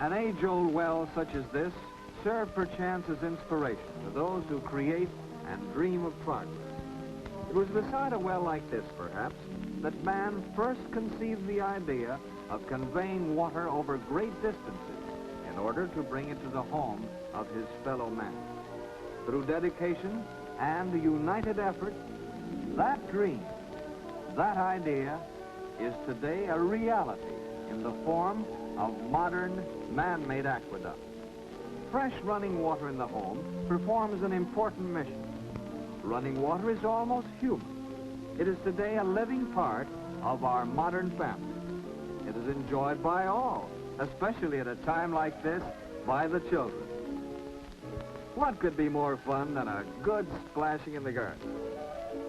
An age-old well such as this served perchance as inspiration to those who create and dream of progress. It was beside a well like this, perhaps, that man first conceived the idea of conveying water over great distances in order to bring it to the home of his fellow man. Through dedication and united effort, that dream, that idea, is today a reality in the form of modern man-made aqueducts. Fresh running water in the home performs an important mission. Running water is almost human. It is today a living part of our modern family. It is enjoyed by all, especially at a time like this, by the children. What could be more fun than a good splashing in the garden?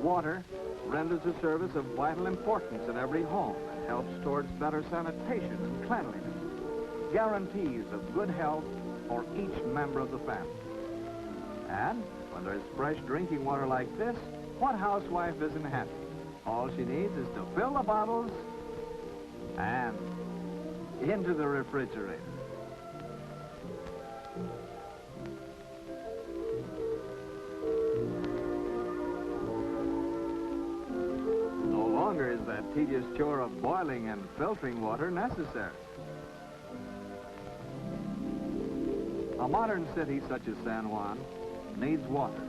Water renders a service of vital importance in every home and helps towards better sanitation and cleanliness, guarantees of good health for each member of the family. And when there's fresh drinking water like this, what housewife isn't happy? All she needs is to fill the bottles and into the refrigerator. No longer is that tedious chore of boiling and filtering water necessary. A modern city such as San Juan needs water,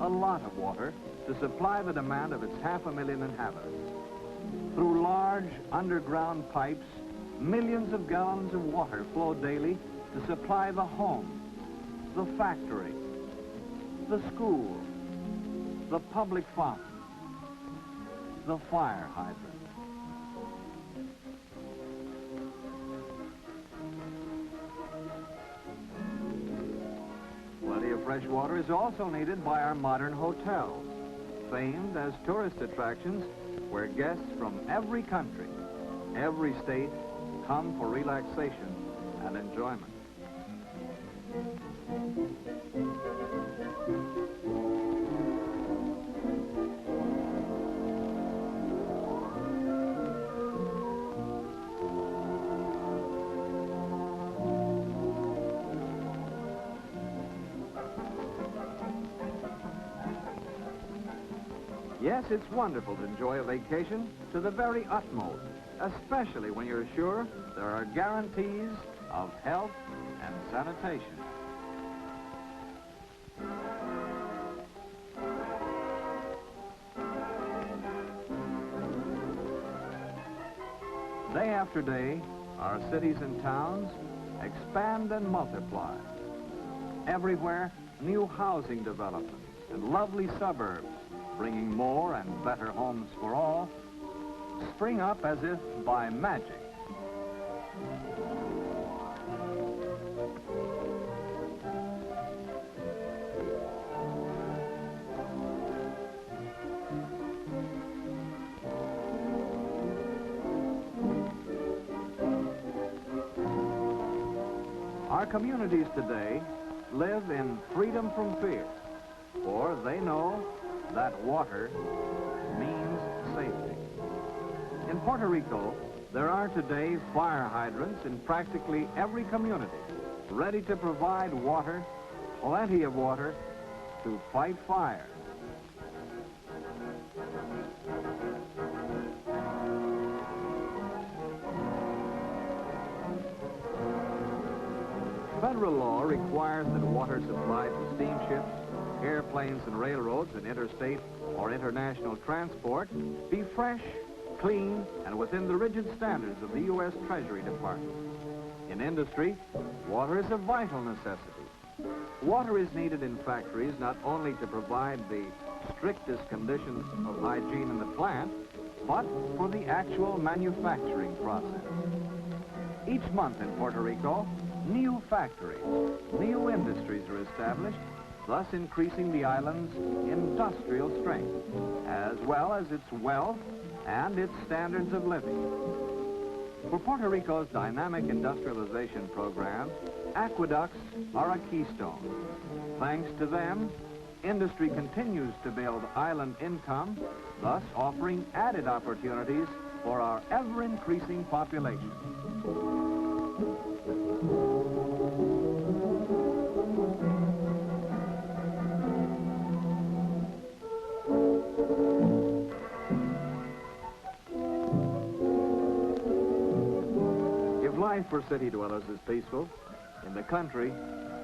a lot of water, to supply the demand of its 500,000 inhabitants. Through large underground pipes, millions of gallons of water flow daily to supply the home, the factory, the school, the public fountain, the fire hydrant. Plenty of fresh water is also needed by our modern hotels, famed as tourist attractions where guests from every country, every state, come for relaxation and enjoyment. Yes, it's wonderful to enjoy a vacation to the very utmost, especially when you're sure there are guarantees of health and sanitation. Day after day, our cities and towns expand and multiply. Everywhere, new housing developments and lovely suburbs, bringing more and better homes for all, spring up as if by magic. Our communities today live in freedom from fear, for they know that water means safety. In Puerto Rico, there are today fire hydrants in practically every community, ready to provide water, plenty of water, to fight fire. Federal law requires that water supplied to steamships, airplanes and railroads in interstate or international transport be fresh, clean, and within the rigid standards of the U.S. Treasury Department. In industry, water is a vital necessity. Water is needed in factories not only to provide the strictest conditions of hygiene in the plant, but for the actual manufacturing process. Each month in Puerto Rico, new factories, new industries are established, thus increasing the island's industrial strength, as well as its wealth and its standards of living. For Puerto Rico's dynamic industrialization program, aqueducts are a keystone. Thanks to them, industry continues to build island income, thus offering added opportunities for our ever-increasing population. Life for city dwellers is peaceful. In the country,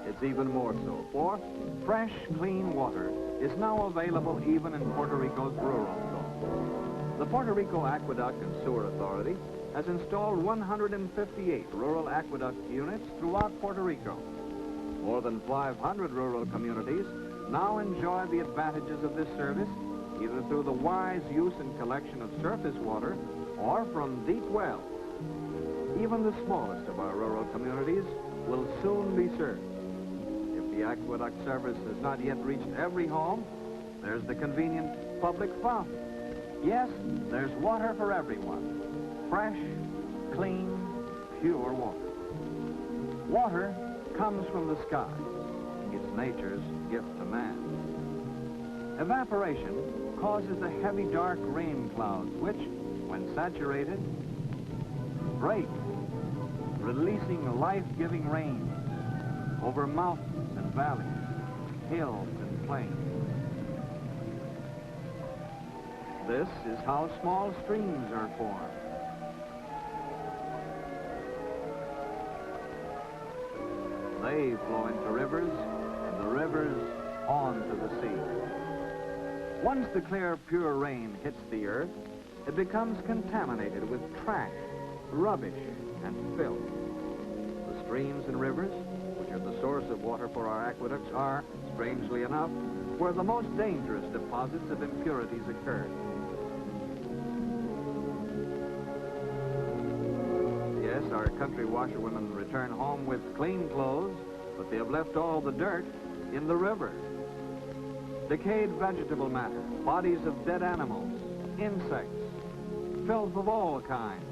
it's even more so, for fresh, clean water is now available even in Puerto Rico's rural zone. The Puerto Rico Aqueduct and Sewer Authority has installed 158 rural aqueduct units throughout Puerto Rico. More than 500 rural communities now enjoy the advantages of this service, either through the wise use and collection of surface water or from deep wells. Even the smallest of our rural communities will soon be served. If the aqueduct service has not yet reached every home, there's the convenient public fountain. Yes, there's water for everyone. Fresh, clean, pure water. Water comes from the sky. It's nature's gift to man. Evaporation causes the heavy, dark rain clouds, which, when saturated, break, releasing life-giving rain over mountains and valleys, hills and plains. This is how small streams are formed. They flow into rivers, and the rivers on to the sea. Once the clear, pure rain hits the earth, it becomes contaminated with trash, rubbish, and filth. The streams and rivers, which are the source of water for our aqueducts, are, strangely enough, where the most dangerous deposits of impurities occur. Yes, our country washerwomen return home with clean clothes, but they have left all the dirt in the river. Decayed vegetable matter, bodies of dead animals, insects, filth of all kinds,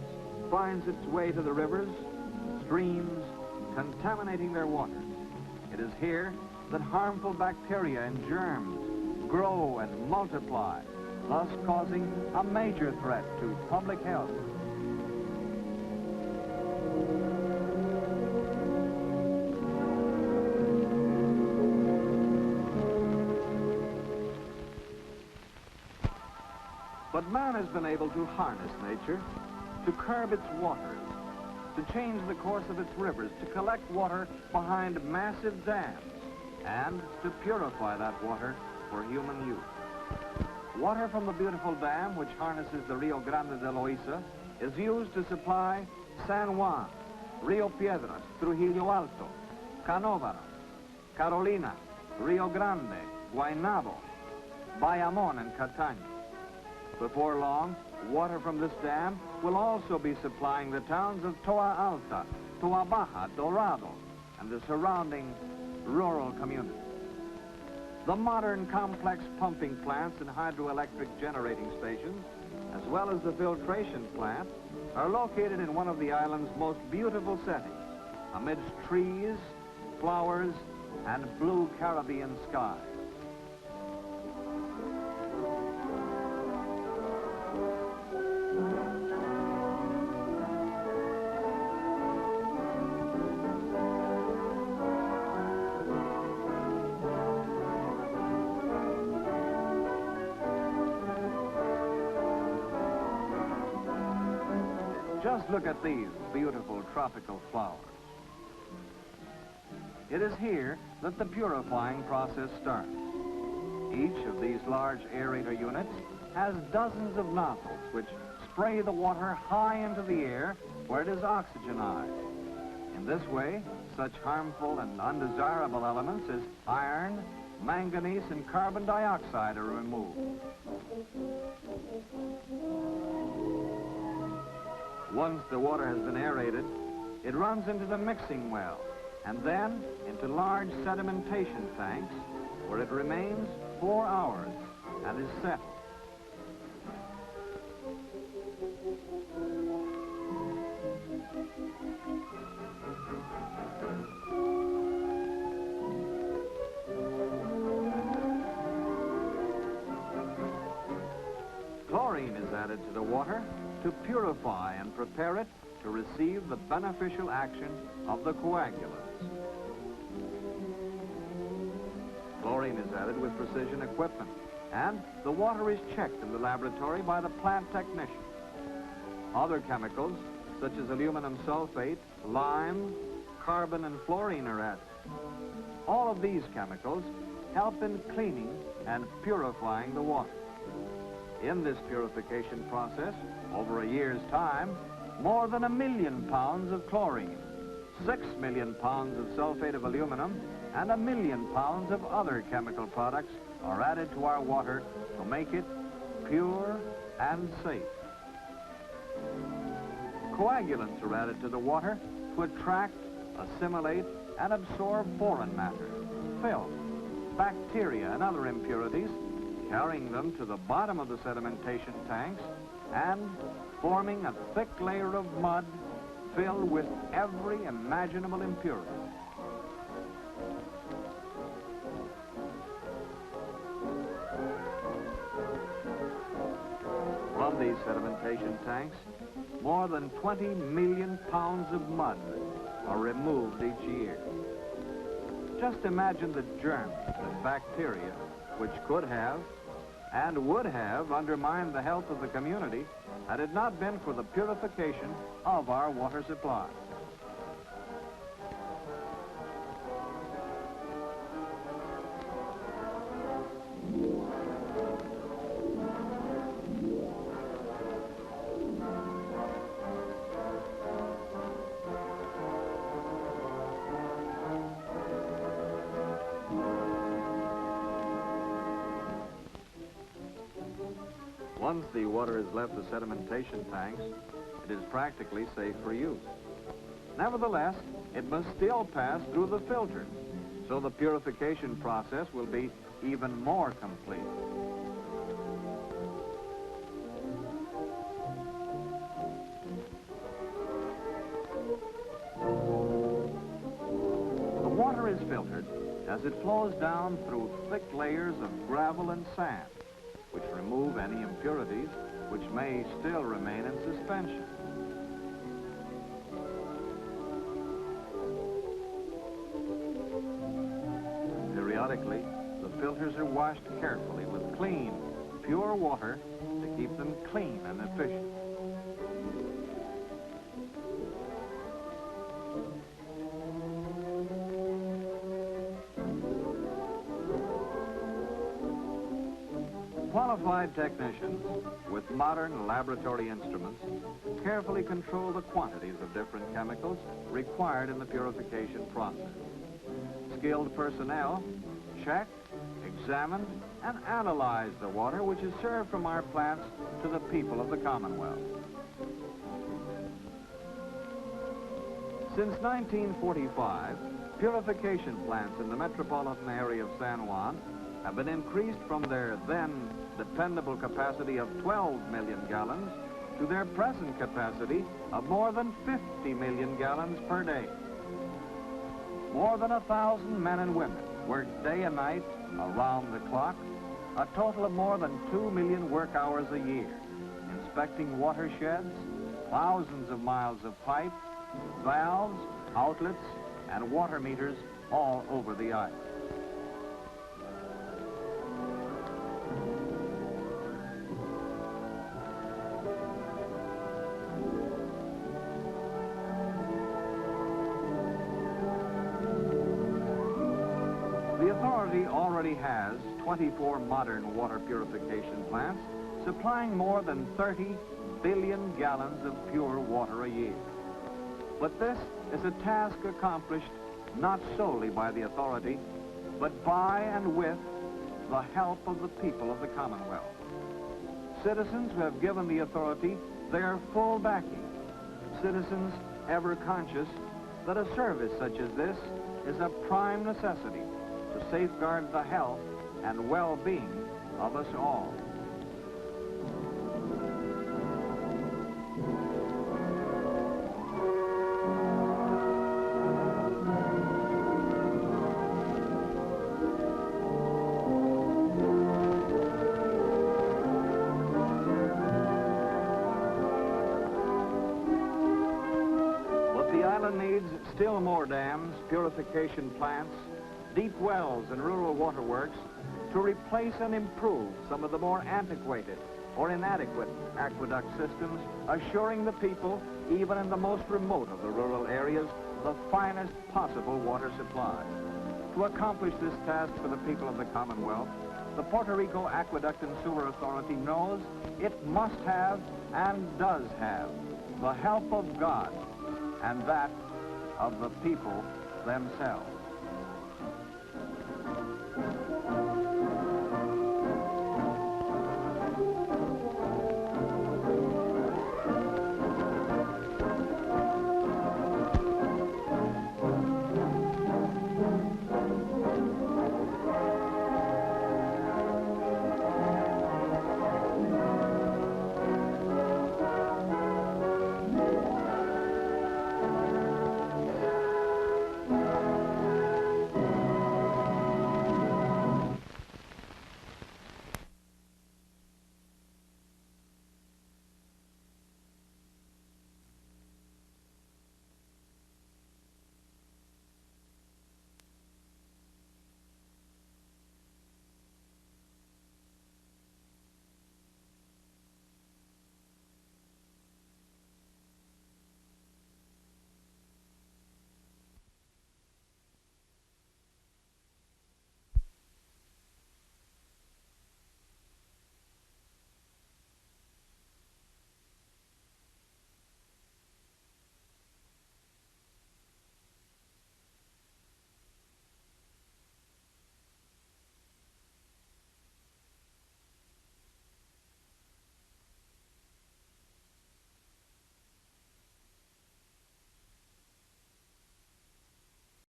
finds its way to the rivers, streams, contaminating their waters. It is here that harmful bacteria and germs grow and multiply, thus causing a major threat to public health. But man has been able to harness nature, to curb its waters, to change the course of its rivers, to collect water behind massive dams, and to purify that water for human use. Water from the beautiful dam, which harnesses the Rio Grande de Loíza, is used to supply San Juan, Rio Piedras, Trujillo Alto, Canóvaro, Carolina, Rio Grande, Guaynabo, Bayamón, and Cataño. Before long, water from this dam will also be supplying the towns of Toa Alta, Toa Baja, Dorado, and the surrounding rural communities. The modern complex pumping plants and hydroelectric generating stations, as well as the filtration plant, are located in one of the island's most beautiful settings, amidst trees, flowers, and blue Caribbean skies. Just look at these beautiful tropical flowers. It is here that the purifying process starts. Each of these large aerator units has dozens of nozzles which spray the water high into the air where it is oxygenized. In this way, such harmful and undesirable elements as iron, manganese, and carbon dioxide are removed. Once the water has been aerated, it runs into the mixing well and then into large sedimentation tanks where it remains 4 hours and is settled. Chlorine is added to the water to purify and prepare it to receive the beneficial action of the coagulants. Chlorine is added with precision equipment, and the water is checked in the laboratory by the plant technician. Other chemicals, such as aluminum sulfate, lime, carbon, and fluorine are added. All of these chemicals help in cleaning and purifying the water. In this purification process, over a year's time, more than 1 million pounds of chlorine, 6 million pounds of sulfate of aluminum, and 1 million pounds of other chemical products are added to our water to make it pure and safe. Coagulants are added to the water to attract, assimilate, and absorb foreign matter, filth, bacteria, and other impurities, carrying them to the bottom of the sedimentation tanks and forming a thick layer of mud filled with every imaginable impurity. From these sedimentation tanks, more than 20 million pounds of mud are removed each year. Just imagine the germs and bacteria which could have and would have undermined the health of the community had it not been for the purification of our water supply. Once the water has left the sedimentation tanks, it is practically safe for use. Nevertheless, it must still pass through the filters, so the purification process will be even more complete. The water is filtered as it flows down through thick layers of gravel and sand, which remove any impurities which may still remain in suspension. Periodically, the filters are washed carefully with clean, pure water to keep them clean and efficient. Qualified technicians with modern laboratory instruments carefully control the quantities of different chemicals required in the purification process. Skilled personnel check, examine, and analyze the water which is served from our plants to the people of the Commonwealth. Since 1945, purification plants in the metropolitan area of San Juan have been increased from their then dependable capacity of 12 million gallons to their present capacity of more than 50 million gallons per day. More than 1,000 men and women work day and night around the clock, a total of more than 2 million work hours a year, inspecting watersheds, thousands of miles of pipe, valves, outlets, and water meters all over the island. The authority already has 24 modern water purification plants supplying more than 30 billion gallons of pure water a year. But this is a task accomplished not solely by the authority, but by and with the help of the people of the Commonwealth. Citizens who have given the authority their full backing. Citizens ever conscious that a service such as this is a prime necessity to safeguard the health and well-being of us all. But the island needs still more dams, purification plants, deep wells and rural waterworks to replace and improve some of the more antiquated or inadequate aqueduct systems, assuring the people, even in the most remote of the rural areas, the finest possible water supply. To accomplish this task for the people of the Commonwealth, the Puerto Rico Aqueduct and Sewer Authority knows it must have and does have the help of God and that of the people themselves.